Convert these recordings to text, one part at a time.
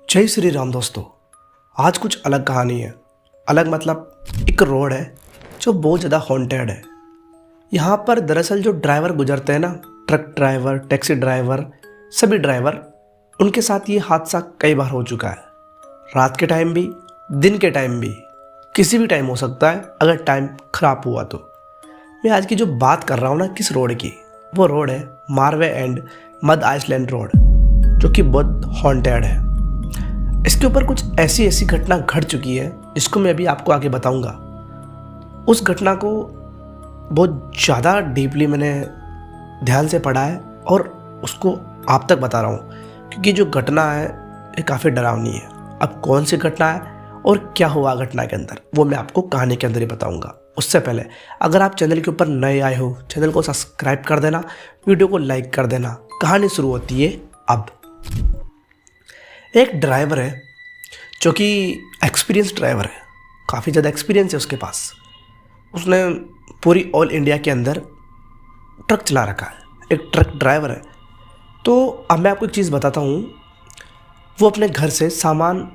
जय श्री राम दोस्तों। आज कुछ अलग कहानी है। अलग मतलब एक रोड है जो बहुत ज़्यादा हॉन्टेड है। यहाँ पर दरअसल जो ड्राइवर गुजरते हैं ना, ट्रक ड्राइवर, टैक्सी ड्राइवर, सभी ड्राइवर, उनके साथ ये हादसा कई बार हो चुका है। रात के टाइम भी, दिन के टाइम भी, किसी भी टाइम हो सकता है अगर टाइम ख़राब हुआ तो। मैं आज की जो बात कर रहा हूँ ना किस रोड की, वो रोड है मारवे एंड मद आइसलैंड रोड, जो कि बहुत हॉन्टेड है। इसके ऊपर कुछ ऐसी घटना घट चुकी है जिसको मैं अभी आपको आगे बताऊंगा। उस घटना को बहुत ज़्यादा डीपली मैंने ध्यान से पढ़ा है और उसको आप तक बता रहा हूँ, क्योंकि जो घटना है ये काफ़ी डरावनी है। अब कौन सी घटना है और क्या हुआ घटना के अंदर, वो मैं आपको कहानी के अंदर ही बताऊंगा। उससे पहले अगर आप चैनल के ऊपर नए आए हो, चैनल को सब्सक्राइब कर देना, वीडियो को लाइक कर देना। कहानी शुरू होती है अब। एक ड्राइवर है जो कि एक्सपीरियंस ड्राइवर है, काफ़ी ज़्यादा एक्सपीरियंस है उसके पास। उसने पूरी ऑल इंडिया के अंदर ट्रक चला रखा है, एक ट्रक ड्राइवर है। तो अब मैं आपको एक चीज़ बताता हूँ। वो अपने घर से सामान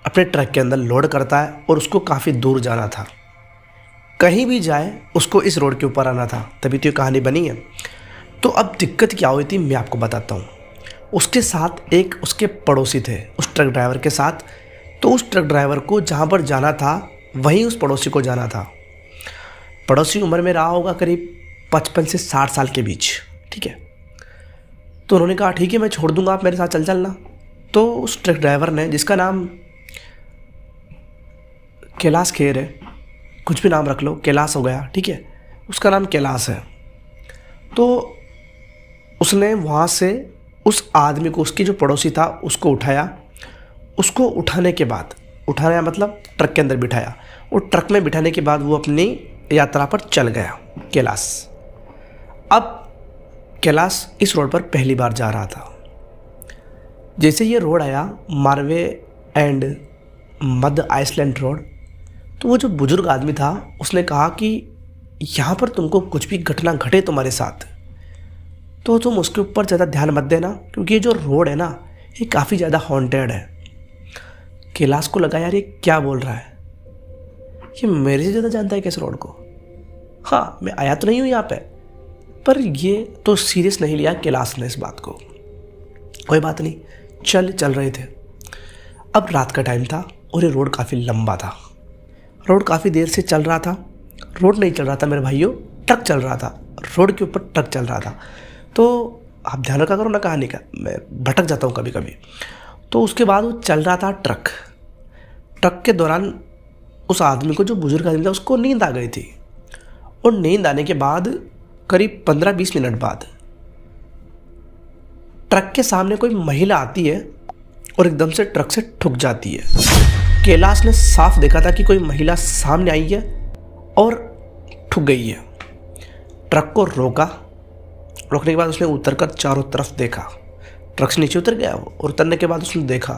अपने ट्रक के अंदर लोड करता है और उसको काफ़ी दूर जाना था। कहीं भी जाए उसको इस रोड के ऊपर आना था, तभी तो ये कहानी बनी है। तो अब दिक्कत क्या हुई थी मैं आपको बताता हूँ। उसके साथ एक उसके पड़ोसी थे, उस ट्रक ड्राइवर के साथ। तो उस ट्रक ड्राइवर को जहाँ पर जाना था वहीं उस पड़ोसी को जाना था। पड़ोसी उम्र में रहा होगा करीब 55 से 60 साल के बीच, ठीक है। तो उन्होंने कहा ठीक है मैं छोड़ दूंगा, आप मेरे साथ चल चलना। तो उस ट्रक ड्राइवर ने, जिसका नाम कैलाश खेर है, कुछ भी नाम रख लो, कैलाश हो गया, ठीक है, उसका नाम कैलाश है। तो उसने वहाँ से उस आदमी को, उसकी जो पड़ोसी था, उसको उठाया। उसको उठाने के बाद, उठाया मतलब ट्रक के अंदर बिठाया, और ट्रक में बिठाने के बाद वो अपनी यात्रा पर चल गया कैलाश। अब कैलाश इस रोड पर पहली बार जा रहा था। जैसे ये रोड आया मारवे एंड मद आइसलैंड रोड, तो वो जो बुजुर्ग आदमी था उसने कहा कि यहाँ पर तुमको कुछ भी घटना घटे तुम्हारे साथ तो तुम उसके ऊपर ज़्यादा ध्यान मत देना, क्योंकि ये जो रोड है ना ये काफ़ी ज़्यादा हॉन्टेड है। कैलाश को लगा यार ये क्या बोल रहा है, ये मेरे से ज़्यादा जानता है किस रोड को। हाँ, मैं आया तो नहीं हूँ यहाँ पे, पर ये तो सीरियस नहीं लिया कैलाश ने इस बात को। कोई बात नहीं, चल रहे थे। अब रात का टाइम था और ये रोड काफ़ी लंबा था। रोड काफ़ी देर से चल रहा था। रोड नहीं चल रहा था मेरे भाइयों, ट्रक चल रहा था। रोड के ऊपर ट्रक चल रहा था। तो आप ध्यान रखा करो ना कहानी का, मैं भटक जाता हूँ कभी कभी। तो उसके बाद वो चल रहा था ट्रक के दौरान उस आदमी को, जो बुजुर्ग आदमी था, उसको नींद आ गई थी। और नींद आने के बाद करीब 15-20 मिनट बाद ट्रक के सामने कोई महिला आती है और एकदम से ट्रक से ठुक जाती है। कैलाश ने साफ देखा था कि कोई महिला सामने आई है और ठुक गई है। ट्रक को रोकने के बाद उसने उतरकर चारों तरफ देखा। ट्रक से नीचे उतर गया वो, और उतरने के बाद उसने देखा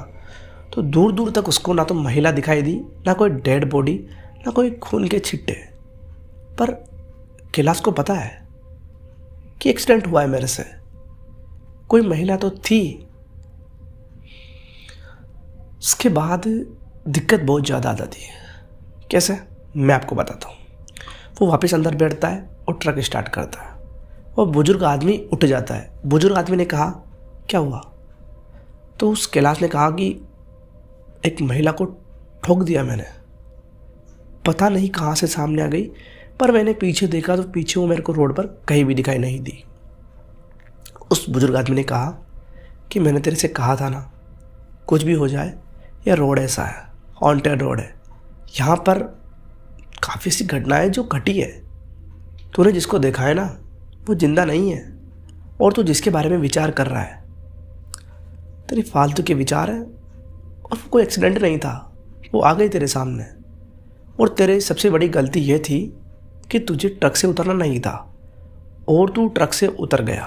तो दूर दूर तक उसको ना तो महिला दिखाई दी, ना कोई डेड बॉडी, ना कोई खून के छिट्टे। पर कैलाश को पता है कि एक्सीडेंट हुआ है मेरे से, कोई महिला तो थी। उसके बाद दिक्कत बहुत ज़्यादा आ जाती है। कैसे, मैं आपको बताता हूँ। वो वापस अंदर बैठता है और ट्रक स्टार्ट करता है। वो बुजुर्ग आदमी उठ जाता है। बुजुर्ग आदमी ने कहा क्या हुआ? तो उस कैलाश ने कहा कि एक महिला को ठोक दिया मैंने, पता नहीं कहाँ से सामने आ गई, पर मैंने पीछे देखा तो पीछे वो मेरे को रोड पर कहीं भी दिखाई नहीं दी। उस बुजुर्ग आदमी ने कहा कि मैंने तेरे से कहा था ना, कुछ भी हो जाए, यह रोड ऐसा है, हॉन्टेड रोड है, यहाँ पर काफ़ी सी घटनाएं जो घटी है। तूने जिसको देखा है ना वो जिंदा नहीं है, और तू जिसके बारे में विचार कर रहा है तेरी फालतू के विचार है, और वो कोई एक्सीडेंट नहीं था, वो आ गई तेरे सामने। और तेरे सबसे बड़ी गलती ये थी कि तुझे ट्रक से उतरना नहीं था और तू ट्रक से उतर गया।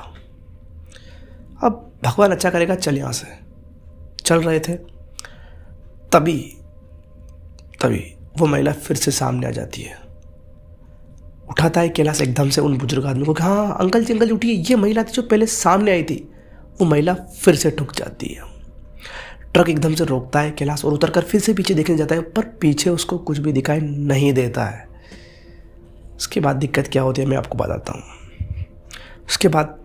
अब भगवान अच्छा करेगा, चल यहाँ से। चल रहे थे तभी वो महिला फिर से सामने आ जाती है। उठाता है कैलाश एकदम से उन बुजुर्ग आदमी को कि हाँ अंकल जी उठिए, ये महिला थी जो पहले सामने आई थी। वो महिला फिर से ठुक जाती है। ट्रक एकदम से रोकता है कैलाश और उतरकर फिर से पीछे देखने जाता है, पर पीछे उसको कुछ भी दिखाई नहीं देता है। उसके बाद दिक्कत क्या होती है मैं आपको बताता हूँ। उसके बाद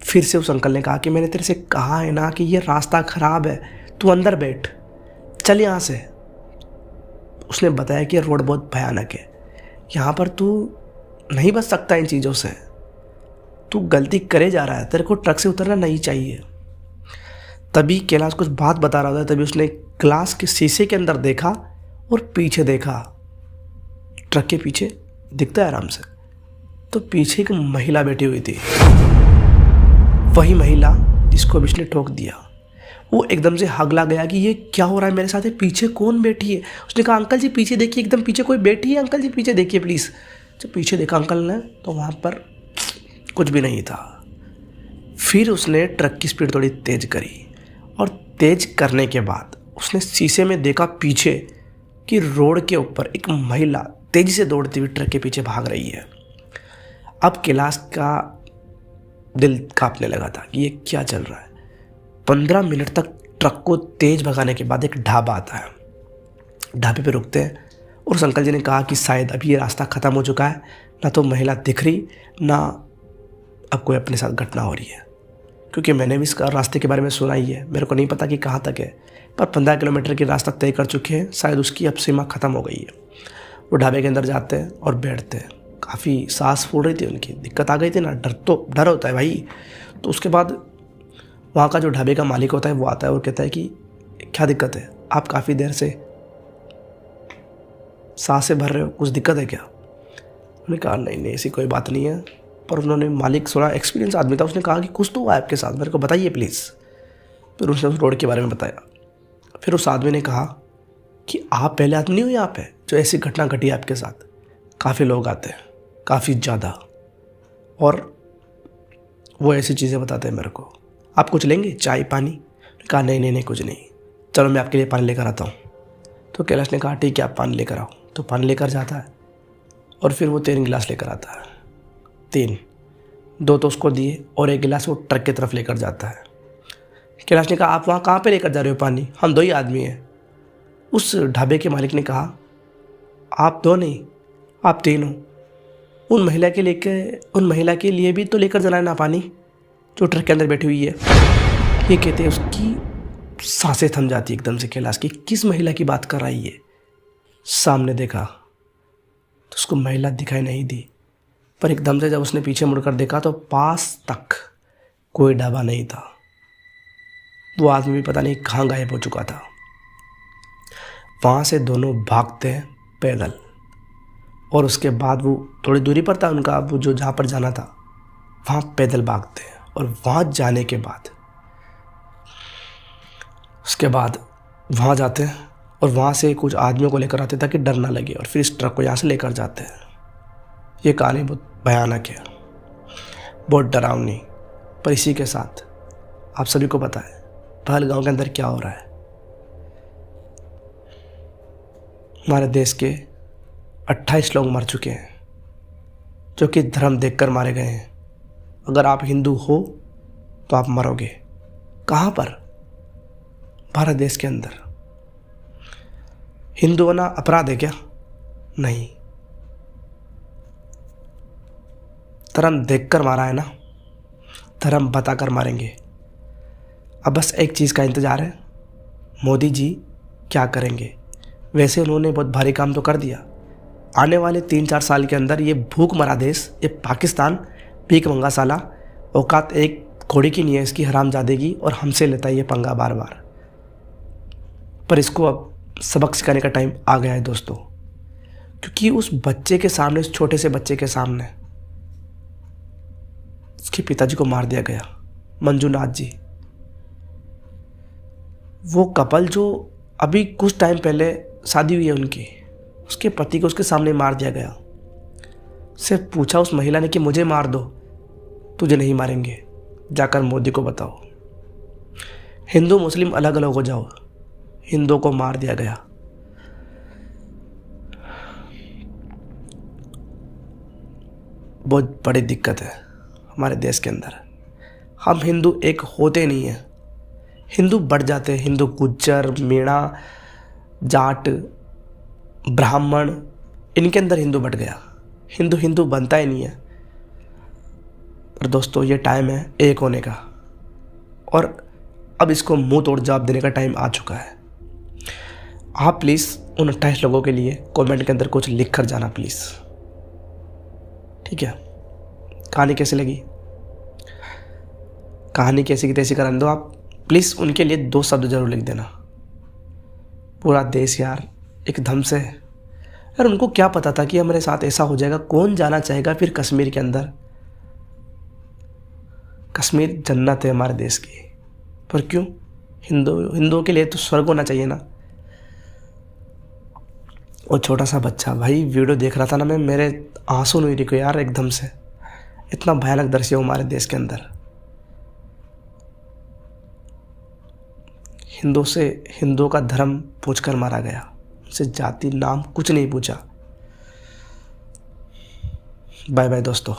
फिर से उस अंकल ने कहा कि मैंने तेरे से कहा है ना कि ये रास्ता ख़राब है, तू अंदर बैठ, चल यहाँ से। उसने बताया कि रोड बहुत भयानक है, यहाँ पर तू नहीं बच सकता इन चीज़ों से, तू गलती करे जा रहा है, तेरे को ट्रक से उतरना नहीं चाहिए। तभी कैलाश कुछ बात बता रहा था, तभी उसने ग्लास के शीशे के अंदर देखा और पीछे देखा, ट्रक के पीछे दिखता है आराम से, तो पीछे एक महिला बैठी हुई थी, वही महिला जिसको अभी उसने ठोक दिया। वो एकदम से हगला गया कि ये क्या हो रहा है मेरे साथ, पीछे कौन बैठी है। उसने कहा अंकल जी पीछे देखिए, एकदम पीछे कोई बैठी है, अंकल जी पीछे देखिए प्लीज़। जब पीछे देखा अंकल ने तो वहाँ पर कुछ भी नहीं था। फिर उसने ट्रक की स्पीड थोड़ी तेज़ करी और तेज़ करने के बाद उसने शीशे में देखा पीछे कि रोड के ऊपर एक महिला तेज़ी से दौड़ती हुई ट्रक के पीछे भाग रही है। अब कैलाश का दिल कांपने लगा था कि ये क्या चल रहा है। 15 मिनट तक ट्रक को तेज़ भगाने के बाद एक ढाबा आता है, ढाबे पे रुकते हैं और उस अंकल जी ने कहा कि शायद अभी ये रास्ता ख़त्म हो चुका है, ना तो महिला दिख रही ना अब कोई अपने साथ घटना हो रही है। क्योंकि मैंने भी इसका रास्ते के बारे में सुना ही है, मेरे को नहीं पता कि कहाँ तक है, पर 15 किलोमीटर की रास्ता तय कर चुके हैं, शायद उसकी अब सीमा ख़त्म हो गई है। वो ढाबे के अंदर जाते हैं और बैठते हैं। काफ़ी सांस फूल रही थी उनकी, दिक्कत आ गई थी ना, डर होता है भाई। तो उसके बाद वहाँ का जो ढाबे का मालिक होता है वो आता है और कहता है कि क्या दिक्कत है, आप काफ़ी देर से सांसें भर रहे हो, कुछ दिक्कत है क्या। उन्होंने कहा नहीं ऐसी कोई बात नहीं है, पर उन्होंने मालिक थोड़ा एक्सपीरियंस आदमी था, उसने कहा कि कुछ तो हुआ है आपके साथ, मेरे को बताइए प्लीज़। फिर उसने उस रोड के बारे में बताया। फिर उस आदमी ने कहा कि आप पहले आदमी नहीं हो यहाँ पे जो ऐसी घटना घटी आपके साथ, काफ़ी लोग आते हैं, काफ़ी ज़्यादा, और वो ऐसी चीज़ें बताते हैं मेरे को, आप कुछ लेंगे, चाय पानी। कहा नहीं कुछ नहीं, चलो मैं आपके लिए पानी लेकर आता हूँ। तो कैलाश ने कहा ठीक है आप पानी लेकर आओ। तो पानी लेकर जाता है और फिर वो 3 गिलास लेकर आता है, 3, 2 तो उसको दिए और 1 गिलास वो ट्रक की तरफ लेकर जाता है। कैलाश ने कहा आप वहाँ कहाँ पे लेकर जा रहे हो पानी, हम 2 ही आदमी हैं। उस ढाबे के मालिक ने कहा आप 2 नहीं, आप 3 हो, उन महिला के लिए भी तो लेकर जाना है ना पानी, जो ट्रक के अंदर बैठी हुई है। ये कहते हैं उसकी सांसें थम जाती एकदम से कैलाश की, किस महिला की बात कर रही है। सामने देखा तो उसको महिला दिखाई नहीं दी, पर एकदम से जब उसने पीछे मुड़कर देखा तो पास तक कोई ढाबा नहीं था। वो आदमी भी पता नहीं कहाँ गायब हो चुका था। वहाँ से दोनों भागते हैं पैदल, और उसके बाद वो थोड़ी दूरी पर था उनका, वो जो जहाँ पर जाना था वहाँ पैदल भागते हैं। और वहाँ जाने के बाद उसके बाद वहाँ जाते हैं और वहाँ से कुछ आदमियों को लेकर आते ताकि डर ना लगे, और फिर इस ट्रक को यहाँ से लेकर जाते हैं। ये कहानी बहुत भयानक है, बहुत डरावनी, पर इसी के साथ आप सभी को पता है पहलगाम के अंदर क्या हो रहा है। हमारे देश के 28 लोग मर चुके हैं जो कि धर्म देखकर मारे गए हैं। अगर आप हिंदू हो तो आप मरोगे। कहाँ पर? भारत देश के अंदर। हिंदू होना अपराध है क्या? नहीं, धर्म देखकर मारा है ना, धर्म बताकर मारेंगे। अब बस एक चीज़ का इंतज़ार है, मोदी जी क्या करेंगे। वैसे उन्होंने बहुत भारी काम तो कर दिया। आने वाले 3-4 साल के अंदर ये भूख मरा देश, ये पाकिस्तान, भीख मंगा साला, औकात एक घोड़ी की नहीं है इसकी, हरामजादेगी, और हमसे लेता है ये पंगा बार बार। पर इसको अब सबक सिखाने का टाइम आ गया है दोस्तों, क्योंकि उस बच्चे के सामने, उस छोटे से बच्चे के सामने उसके पिताजी को मार दिया गया, मंजूनाथ जी। वो कपल जो अभी कुछ टाइम पहले शादी हुई है उनकी, उसके पति को उसके सामने मार दिया गया। सिर्फ पूछा उस महिला ने कि मुझे मार दो, तुझे नहीं मारेंगे, जाकर मोदी को बताओ। हिंदू मुस्लिम अलग अलग हो जाओ, हिंदुओं को मार दिया गया। बहुत बड़ी दिक्कत है हमारे देश के अंदर। हम हिंदू एक होते नहीं हैं। हिंदू बढ़ जाते हैं, हिंदू गुज्जर, मीणा, जाट, ब्राह्मण, इनके अंदर हिंदू बढ़ गया। हिंदू हिंदू बनता ही नहीं है। पर दोस्तों ये टाइम है एक होने का, और अब इसको मुंह तोड़ जवाब देने का टाइम आ चुका है। आप प्लीज़ उन 28 लोगों के लिए कमेंट के अंदर कुछ लिख कर जाना प्लीज़, ठीक है। कहानी कैसी लगी, कहानी कैसी की तैसी करने दो आप, प्लीज़ उनके लिए 2 शब्द जरूर लिख देना। पूरा देश यार एकदम से, यार उनको क्या पता था कि हमारे साथ ऐसा हो जाएगा। कौन जाना चाहेगा फिर कश्मीर के अंदर। कश्मीर जन्नत है हमारे देश की, पर क्यों, हिंदुओं के लिए तो स्वर्ग होना चाहिए ना। और छोटा सा बच्चा, भाई वीडियो देख रहा था ना मैं, मेरे आंसू नहीं रुके यार एकदम से। इतना भयानक दृश्य है हमारे देश के अंदर। हिंदुओं का धर्म पूछकर मारा गया, उनसे जाति नाम कुछ नहीं पूछा। बाय बाय दोस्तों।